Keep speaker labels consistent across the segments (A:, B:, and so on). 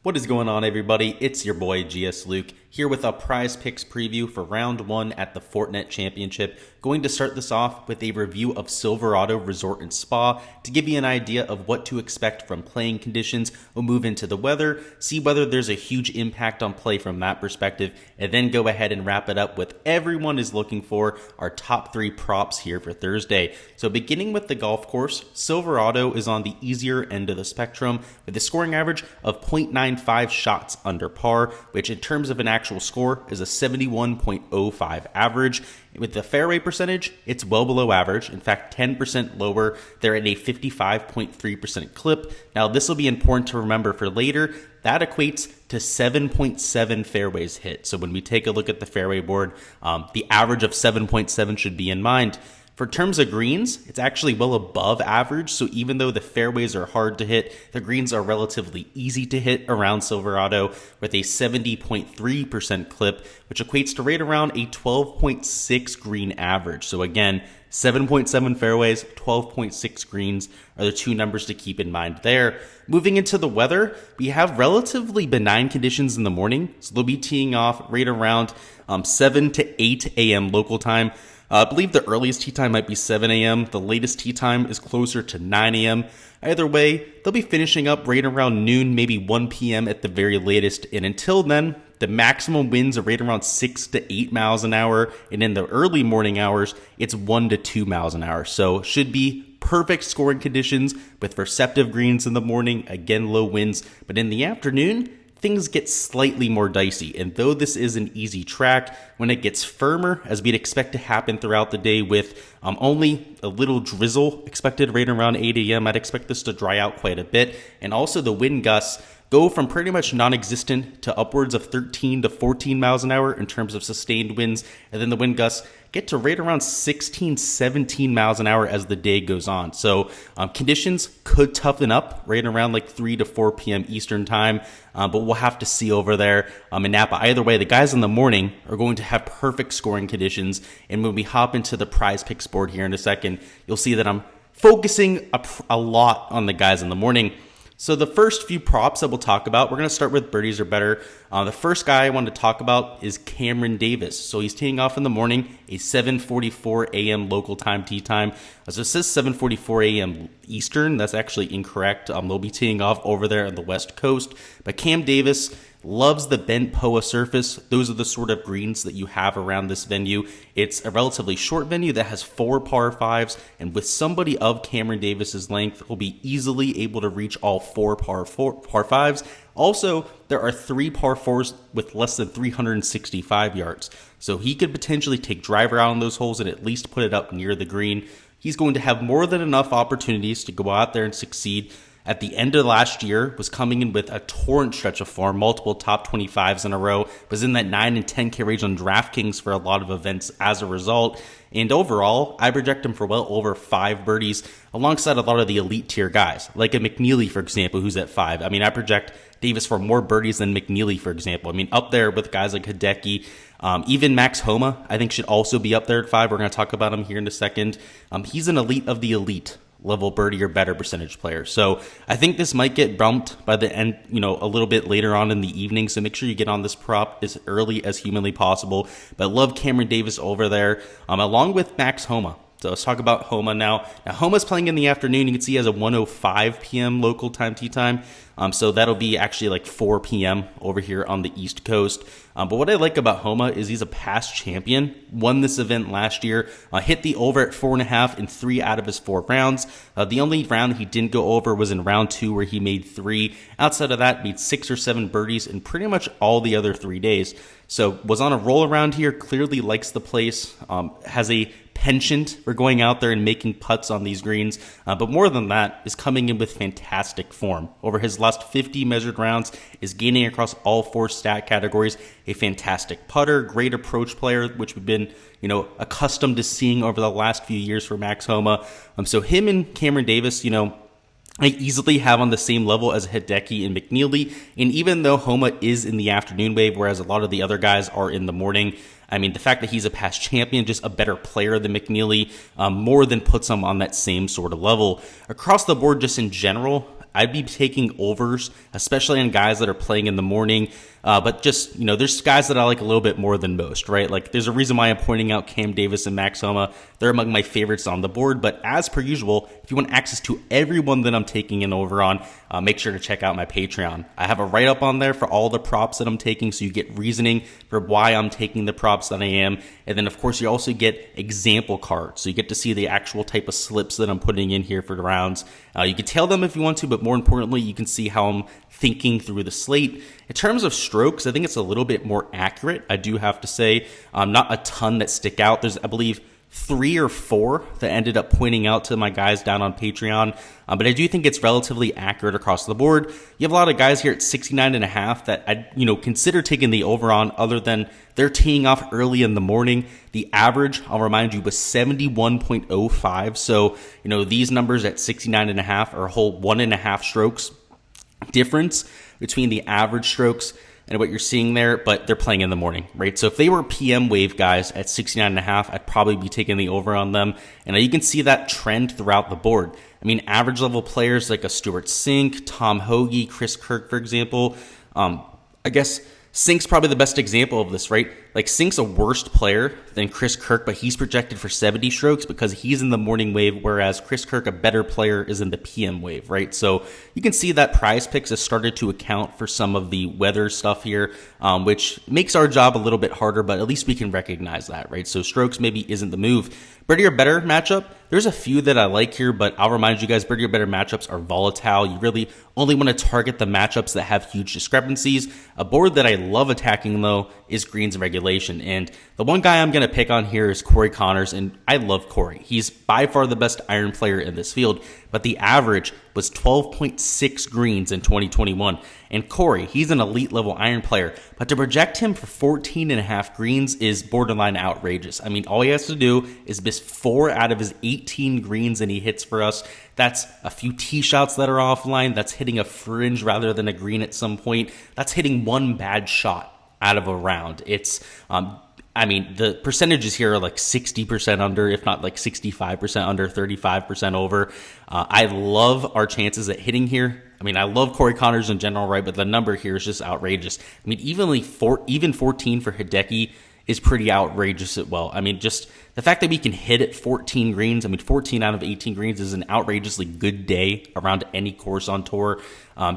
A: What is going on, everybody? It's your boy Gsluke here with a prize picks preview for round 1 at the Fortinet Championship. Going to start this off with a review of Silverado Resort and Spa to give you an idea of what to expect from playing conditions. We'll move into the weather, see whether there's a huge impact on play from that perspective, and then go ahead and wrap it up with everyone is looking for our top 3 props here for Thursday. So beginning with the golf course, Silverado is on the easier end of the spectrum with a scoring average of 0.95 shots under par, which in terms of an actual score is a 71.05 average. With the fairway percentage, it's well below average. In fact, 10% lower. They're at a 55.3% clip. Now, this will be important to remember for later. That equates to 7.7 fairways hit. So when we take a look at the fairway board, the average of 7.7 should be in mind. For terms of greens, it's actually well above average, so even though the fairways are hard to hit, the greens are relatively easy to hit around Silverado with a 70.3% clip, which equates to right around a 12.6 green average. So again, 7.7 fairways, 12.6 greens are the two numbers to keep in mind there. Moving into the weather, we have relatively benign conditions in the morning, so they'll be teeing off right around 7 to 8 a.m. local time. I believe the earliest tee time might be 7 a.m. The latest tee time is closer to 9 a.m. Either way, they'll be finishing up right around noon, maybe 1 p.m. at the very latest. And until then, the maximum winds are right around 6 to 8 miles an hour. And in the early morning hours, it's 1 to 2 miles an hour. So should be perfect scoring conditions with receptive greens in the morning. Again, low winds. But in the afternoon, things get slightly more dicey, and though this is an easy track, when it gets firmer, as we'd expect to happen throughout the day with only a little drizzle expected right around 8 a.m., I'd expect this to dry out quite a bit, and also the wind gusts go from pretty much non-existent to upwards of 13 to 14 miles an hour in terms of sustained winds, and then the wind gusts get to right around 16, 17 miles an hour as the day goes on. So conditions could toughen up right around like 3 to 4 p.m. Eastern time, but we'll have to see over there in Napa. Either way, the guys in the morning are going to have perfect scoring conditions, and when we hop into the prize picks board here in a second, you'll see that I'm focusing a lot on the guys in the morning. So the first few props that we'll talk about, we're going to start with birdies or better. The first guy I want to talk about is Cameron Davis. So he's teeing off in the morning, a 7:44 a.m. local time tee time. So it says 7:44 a.m. Eastern. That's actually incorrect. They'll be teeing off over there on the West Coast. But Cam Davis loves the bent POA surface. Those are the sort of greens that you have around this venue. It's a relatively short venue that has 4 par 5s, and with somebody of Cameron Davis's length, will be easily able to reach all 4 par 5s. Also, there are 3 par 4s with less than 365 yards. So he could potentially take driver out on those holes and at least put it up near the green. He's going to have more than enough opportunities to go out there and succeed. At the end of last year, was coming in with a torrent stretch of form, multiple top 25s in a row, was in that 9 and 10K range on Draftkings for a lot of events as a result. And overall, I project him for well over 5 birdies alongside a lot of the elite tier guys, like a McNeely, for example, who's at 5. I mean, I project Davis for more birdies than McNeely, for example. I mean, up there with guys like Hideki. Even Max Houma, I think, should also be up there at 5. We're going to talk about him here in a second. He's an elite of the elite level birdie or better percentage player. So I think this might get bumped by the end, a little bit later on in the evening. So make sure you get on this prop as early as humanly possible. But love Cameron Davis over there, along with Max Houma. So let's talk about Houma now. Now, Homa's playing in the afternoon. You can see he has a 1:05 p.m. local time tee time. So that'll be actually like 4 p.m. over here on the East Coast. But what I like about Houma is he's a past champion. Won this event last year. Hit the over at 4.5 in 3 out of his 4 rounds. The only round he didn't go over was in round 2 where he made 3. Outside of that, made 6 or 7 birdies in pretty much all the other 3 days. So was on a roll around here. Clearly likes the place. Has a penchant for going out there and making putts on these greens, but more than that, is coming in with fantastic form. Over his last 50 measured rounds, is gaining across all 4 stat categories. A fantastic putter, great approach player, which we've been, accustomed to seeing over the last few years for Max Houma. So him and Cameron Davis, I easily have on the same level as Hideki and McNeely. And even though Houma is in the afternoon wave, whereas a lot of the other guys are in the morning, I mean, the fact that he's a past champion, just a better player than McNeely, more than puts him on that same sort of level. Across the board, just in general, I'd be taking overs, especially on guys that are playing in the morning. But just, there's guys that I like a little bit more than most, right? Like, there's a reason why I'm pointing out Cam Davis and Max Houma. They're among my favorites on the board. But as per usual, if you want access to everyone that I'm taking an over on, make sure to check out my Patreon. I have a write-up on there for all the props that I'm taking, so you get reasoning for why I'm taking the props that I am. And then, of course, you also get example cards. So you get to see the actual type of slips that I'm putting in here for the rounds. You can tail them if you want to, but more importantly, you can see how I'm thinking through the slate. In terms of strokes, I think it's a little bit more accurate, I do have to say. Not a ton that stick out. There's, I believe, 3 or 4 that ended up pointing out to my guys down on Patreon. But I do think it's relatively accurate across the board. You have a lot of guys here at 69.5 that I, consider taking the over on, other than they're teeing off early in the morning. The average, I'll remind you, was 71.05. So, these numbers at 69.5 are a whole 1.5 strokes difference between the average strokes and what you're seeing there, but they're playing in the morning, right? So if they were PM wave guys at 69.5, I'd probably be taking the over on them. And you can see that trend throughout the board. I mean, average level players like a Stuart Sink, Tom Hoagie, Chris Kirk, for example. I guess Sink's probably the best example of this, right? Like, Sink's a worse player than Chris Kirk, but he's projected for 70 strokes because he's in the morning wave, whereas Chris Kirk, a better player, is in the PM wave, right? So you can see that Prize Picks has started to account for some of the weather stuff here, which makes our job a little bit harder, but at least we can recognize that, right? So strokes maybe isn't the move. Birdie or better matchup, there's a few that I like here, but I'll remind you guys, birdie or better matchups are volatile. You really only want to target the matchups that have huge discrepancies. A board that I love attacking, though, is greens and regulation. And the one guy I'm going to pick on here is Cory Connors, and I love Cory. He's by far the best iron player in this field, but the average was 12.6 greens in 2021. And Cory, he's an elite level iron player, but to project him for 14.5 greens is borderline outrageous. I mean, all he has to do is miss 4 out of his 18 greens and he hits for us. That's a few tee shots that are offline. That's hitting a fringe rather than a green at some point. That's hitting one bad shot out of a round. It's, the percentages here are like 60% under, if not like 65% under, 35% over. I love our chances at hitting here. I love Cory Connors in general, right? But the number here is just outrageous. Even 14 for Hideki is pretty outrageous as well. Just the fact that we can hit at 14 greens, 14 out of 18 greens is an outrageously good day around any course on tour.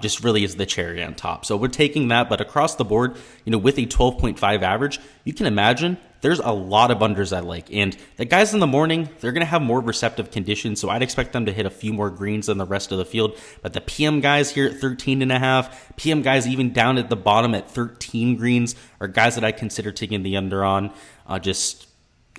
A: Just really is the cherry on top. So we're taking that, but across the board, with a 12.5 average, you can imagine there's a lot of unders I like. And the guys in the morning, they're going to have more receptive conditions, so I'd expect them to hit a few more greens than the rest of the field. But the PM guys here at 13.5, PM guys even down at the bottom at 13 greens are guys that I consider taking the under on.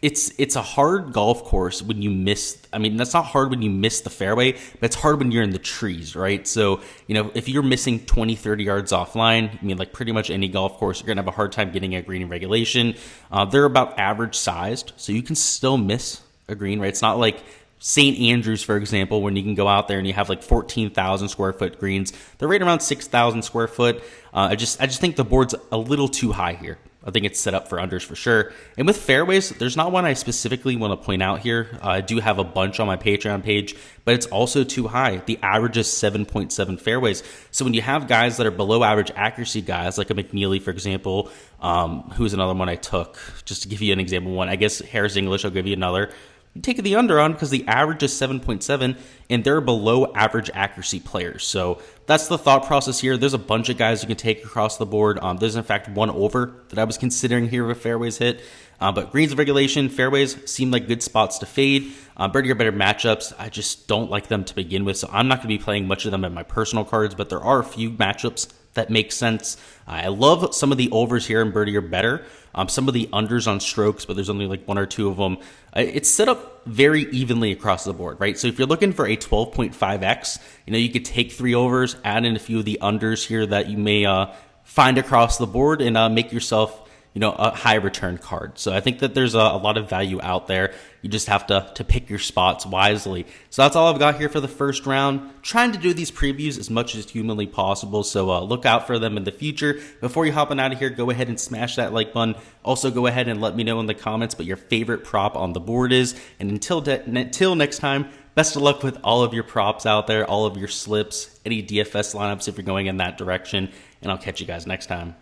A: It's a hard golf course when you miss. That's not hard when you miss the fairway, but it's hard when you're in the trees, right? So, if you're missing 20, 30 yards offline, like pretty much any golf course, you're going to have a hard time getting a green in regulation. They're about average sized, so you can still miss a green, right? It's not like St. Andrews, for example, when you can go out there and you have like 14,000 square foot greens. They're right around 6,000 square foot. I just think the board's a little too high here. I think it's set up for unders for sure. And with fairways, there's not one I specifically want to point out here. I do have a bunch on my Patreon page, but it's also too high. The average is 7.7 fairways. So when you have guys that are below average accuracy guys, like a McNeely, for example, who's another one I took, just to give you an example one. I guess Harris English, I'll give you another. You take the under on because the average is 7.7 and they're below average accuracy players. So that's the thought process here. There's a bunch of guys you can take across the board. There's in fact one over that I was considering here with fairways hit. But greens of regulation, fairways seem like good spots to fade. Birdie or better matchups, I just don't like them to begin with. So I'm not going to be playing much of them in my personal cards, but there are a few matchups that make sense. I love some of the overs here in birdie or better. Some of the unders on strokes, but there's only like 1 or 2 of them. It's set up very evenly across the board, right? So if you're looking for a 12.5x, you could take 3 overs, add in a few of the unders here that you may find across the board and make yourself a high return card. So I think that there's a lot of value out there. You just have to pick your spots wisely. So that's all I've got here for the first round. Trying to do these previews as much as humanly possible. So look out for them in the future. Before you hopping out of here, go ahead and smash that like button. Also go ahead and let me know in the comments what your favorite prop on the board is. And until next time, Best of luck with all of your props out there, all of your slips, any DFS lineups if you're going in that direction, and I'll catch you guys next time.